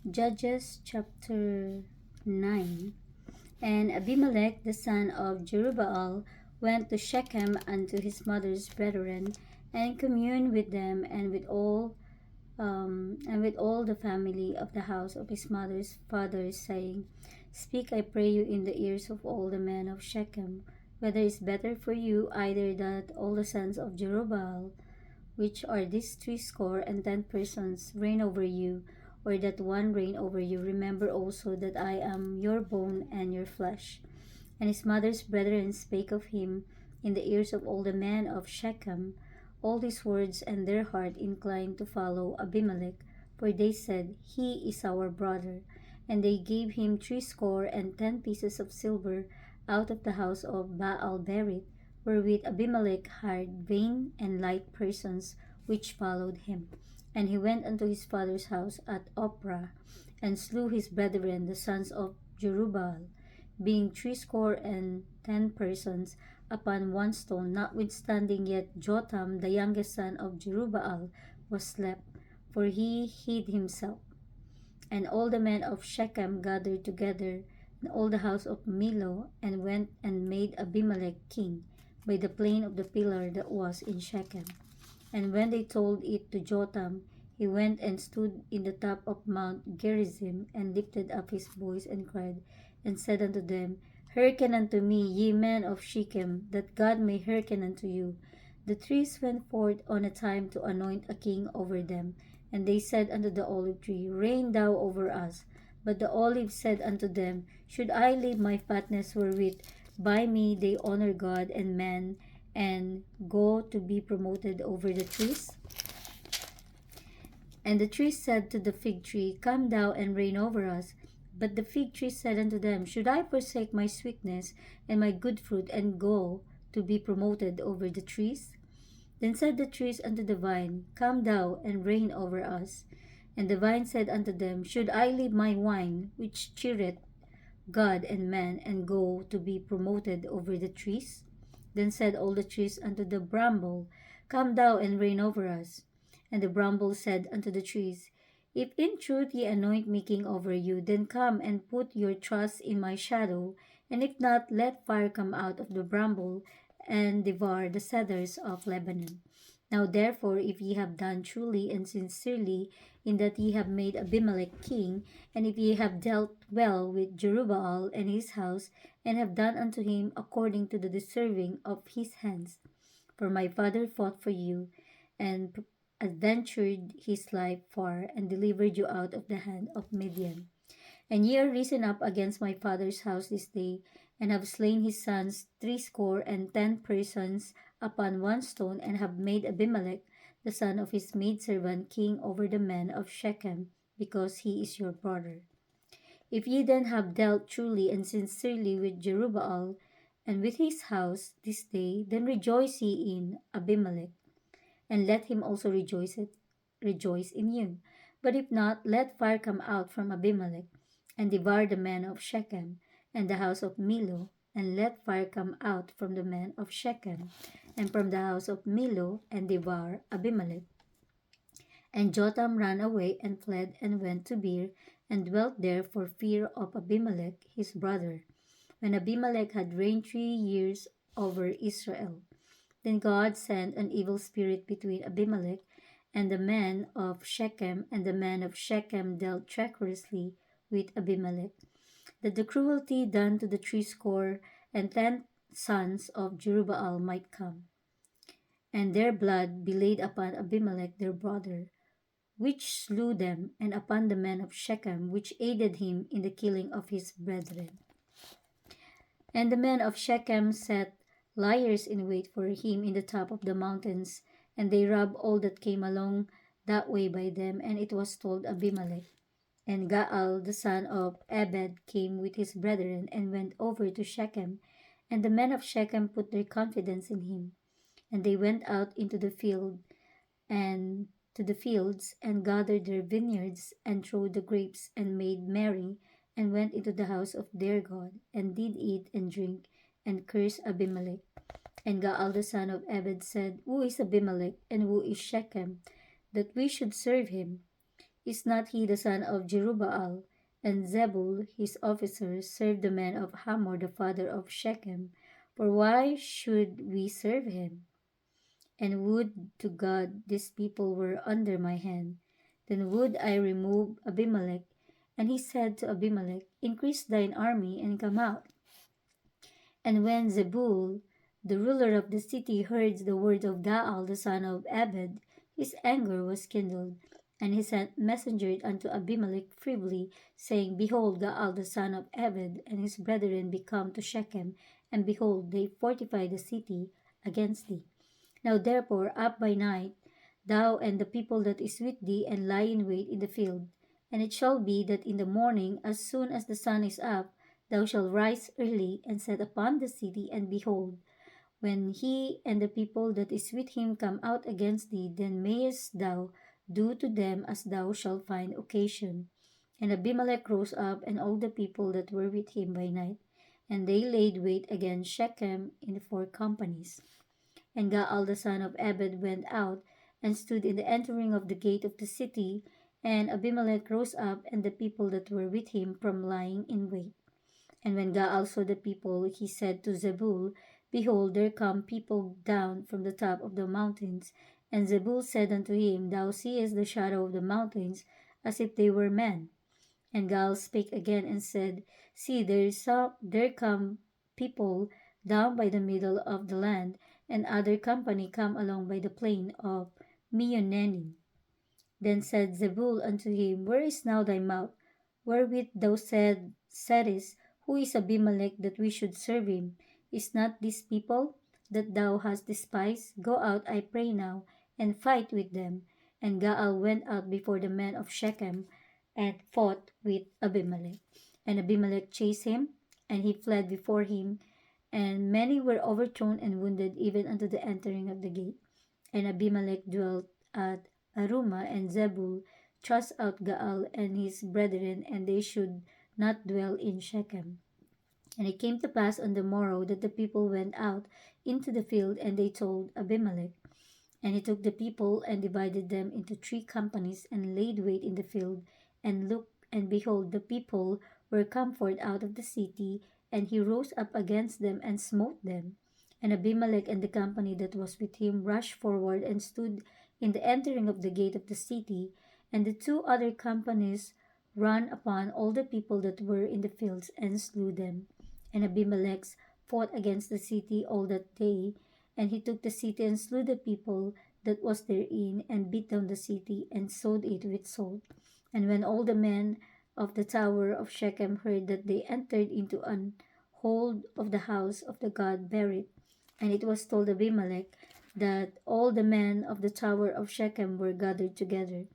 Judges chapter 9. And Abimelech the son of Jerubbaal went to Shechem unto his mother's brethren, and communed with them and with all the family of the house of his mother's father, saying, Speak, I pray you, in the ears of all the men of Shechem, whether it is better for you either that all the sons of Jerubbaal, which are these 60 persons, reign over you, or that one reign over you. Remember also that I am your bone and your flesh. And his mother's brethren spake of him in the ears of all the men of Shechem all these words, and their heart inclined to follow Abimelech, for they said, He is our brother. And they gave him 60 pieces of silver out of the house of Baal Berith, wherewith Abimelech hired vain and light persons which followed him. And he went unto his father's house at Ophrah, and slew his brethren the sons of Jerubbaal, being 60 persons, upon one stone. Notwithstanding yet Jotham, the youngest son of Jerubbaal, was slept, for he hid himself. And all the men of Shechem gathered together, and all the house of Milo, and went and made Abimelech king, by the plain of the pillar that was in Shechem. And when they told it to Jotham, he went and stood in the top of Mount Gerizim, and lifted up his voice, and cried, and said unto them, Hearken unto me, ye men of Shechem, that God may hearken unto you. The trees went forth on a time to anoint a king over them. And they said unto the olive tree, Reign thou over us. But the olive said unto them, Should I leave my fatness wherewith by me they honor God and man, and go to be promoted over the trees? And the tree said to the fig tree, Come thou and reign over us. But the fig tree said unto them, Should I forsake my sweetness and my good fruit, and go to be promoted over the trees? Then said the trees unto the vine, Come thou and reign over us. And the vine said unto them, Should I leave my wine, which cheereth God and man, and go to be promoted over the trees? Then said all the trees unto the bramble, Come thou and reign over us. And the bramble said unto the trees, If in truth ye anoint me king over you, then come and put your trust in my shadow, and if not, let fire come out of the bramble, and devour the cedars of Lebanon. Now therefore, if ye have done truly and sincerely, in that ye have made Abimelech king, and if ye have dealt well with Jerubbaal and his house, and have done unto him according to the deserving of his hands, for my father fought for you, and adventured his life far, and delivered you out of the hand of Midian. And ye are risen up against my father's house this day, and have slain his sons 60 persons upon one stone, and have made Abimelech, the son of his maidservant, king over the men of Shechem, because he is your brother. If ye then have dealt truly and sincerely with Jerubbaal and with his house this day, then rejoice ye in Abimelech, and let him also rejoice in you. But if not, let fire come out from Abimelech, and devour the men of Shechem, and the house of Milo, and let fire come out from the men of Shechem, and from the house of Milo, and devour Abimelech. And Jotham ran away and fled and went to Beer, and dwelt there for fear of Abimelech his brother, when Abimelech had reigned 3 years over Israel. Then God sent an evil spirit between Abimelech and the men of Shechem, and the men of Shechem dealt treacherously with Abimelech, that the cruelty done to the 60 sons of Jerubbaal might come, and their blood be laid upon Abimelech their brother, which slew them, and upon the men of Shechem, which aided him in the killing of his brethren. And the men of Shechem set liers in wait for him in the top of the mountains, and they robbed all that came along that way by them. And it was told Abimelech. And Gaal the son of Ebed came with his brethren, and went over to Shechem. And the men of Shechem put their confidence in him. And they went out into the field and to the fields, and gathered their vineyards, and trode the grapes, and made merry, and went into the house of their God, and did eat and drink, and cursed Abimelech. And Gaal the son of Ebed said, Who is Abimelech, and who is Shechem, that we should serve him? Is not he the son of Jerubbaal? And Zebul, his officer, served the men of Hamor, the father of Shechem. For why should we serve him? And would to God these people were under my hand. Then would I remove Abimelech. And he said to Abimelech, Increase thine army and come out. And when Zebul, the ruler of the city, heard the word of Gaal the son of Ebed, his anger was kindled. And he sent messengers unto Abimelech privily, saying, Behold, Gaal the son of Ebed and his brethren be come to Shechem, and behold, they fortify the city against thee. Now therefore up by night, thou and the people that is with thee, and lie in wait in the field. And it shall be that in the morning, as soon as the sun is up, thou shalt rise early, and set upon the city, and behold, when he and the people that is with him come out against thee, then mayest thou do to them as thou shalt find occasion. And Abimelech rose up, and all the people that were with him by night, and they laid wait against Shechem in 4 companies. And Gaal the son of Ebed went out, and stood in the entering of the gate of the city, and Abimelech rose up, and the people that were with him, from lying in wait. And when Gaal saw the people, he said to Zebul, Behold, there come people down from the top of the mountains. And Zebul said unto him, Thou seest the shadow of the mountains, as if they were men. And Gaal spake again and said, See, there come people down by the middle of the land, and other company come along by the plain of Meonenim. Then said Zebul unto him, Where is now thy mouth, wherewith thou saidst, Who is Abimelech that we should serve him? Is not this people that thou hast despised? Go out, I pray now, and fight with them. And Gaal went out before the men of Shechem, and fought with Abimelech. And Abimelech chased him, and he fled before him, and many were overthrown and wounded even unto the entering of the gate. And Abimelech dwelt at Arumah, and Zebul thrust out Gaal and his brethren, and they should not dwell in Shechem. And it came to pass on the morrow that the people went out into the field, and they told Abimelech. And he took the people and divided them into 3 companies, and laid wait in the field, and looked, and behold, the people were come forth out of the city, and he rose up against them and smote them. And Abimelech and the company that was with him rushed forward and stood in the entering of the gate of the city, and the 2 other companies ran upon all the people that were in the fields and slew them. And Abimelech fought against the city all that day, and he took the city and slew the people that was therein, and beat down the city, and sowed it with salt. And when all the men of the tower of Shechem heard that they entered into an hold of the house of the god Berith, and it was told Abimelech that all the men of the tower of Shechem were gathered together.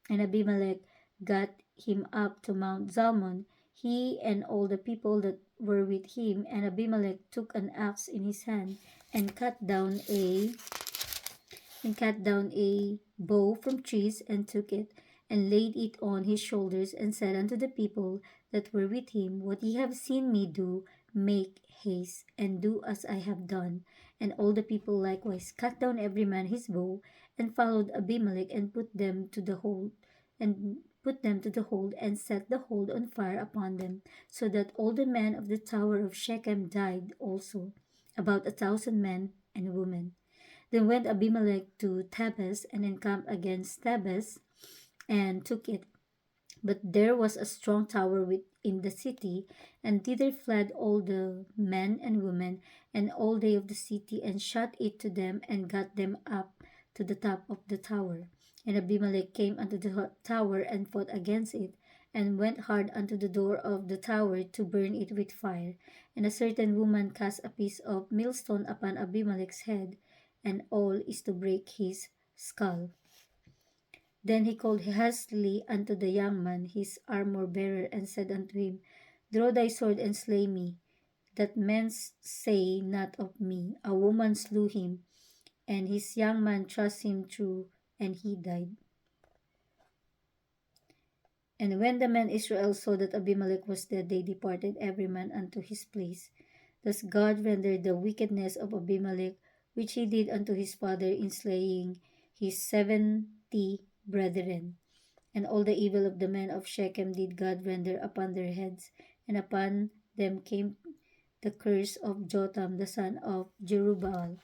And Abimelech got him up to Mount Zalmon, he and all the people that were with him. And Abimelech took an axe in his hand, and cut down a bow from trees, and took it, and laid it on his shoulders, and said unto the people that were with him, What ye have seen me do, make haste, and do as I have done. And all the people likewise cut down every man his bow, and followed Abimelech, and put them to the hold, and set the hold on fire upon them, so that all the men of the tower of Shechem died also, about 1,000 men and women. Then went Abimelech to Thebez, and encamped against Thebez, and took it. But there was a strong tower within the city, and thither fled all the men and women, and all they of the city, and shut it to them, and got them up to the top of the tower. And Abimelech came unto the tower, and fought against it, and went hard unto the door of the tower to burn it with fire. And a certain woman cast a piece of millstone upon Abimelech's head, and all is to break his skull. Then he called hastily unto the young man, his armor bearer, and said unto him, Draw thy sword and slay me, that men say not of me, A woman slew him. And his young man thrust him through, and he died. And when the men Israel saw that Abimelech was dead, they departed every man unto his place. Thus God rendered the wickedness of Abimelech, which he did unto his father in slaying his 70 brethren. And all the evil of the men of Shechem did God render upon their heads, and upon them came the curse of Jotham the son of Jerubbaal.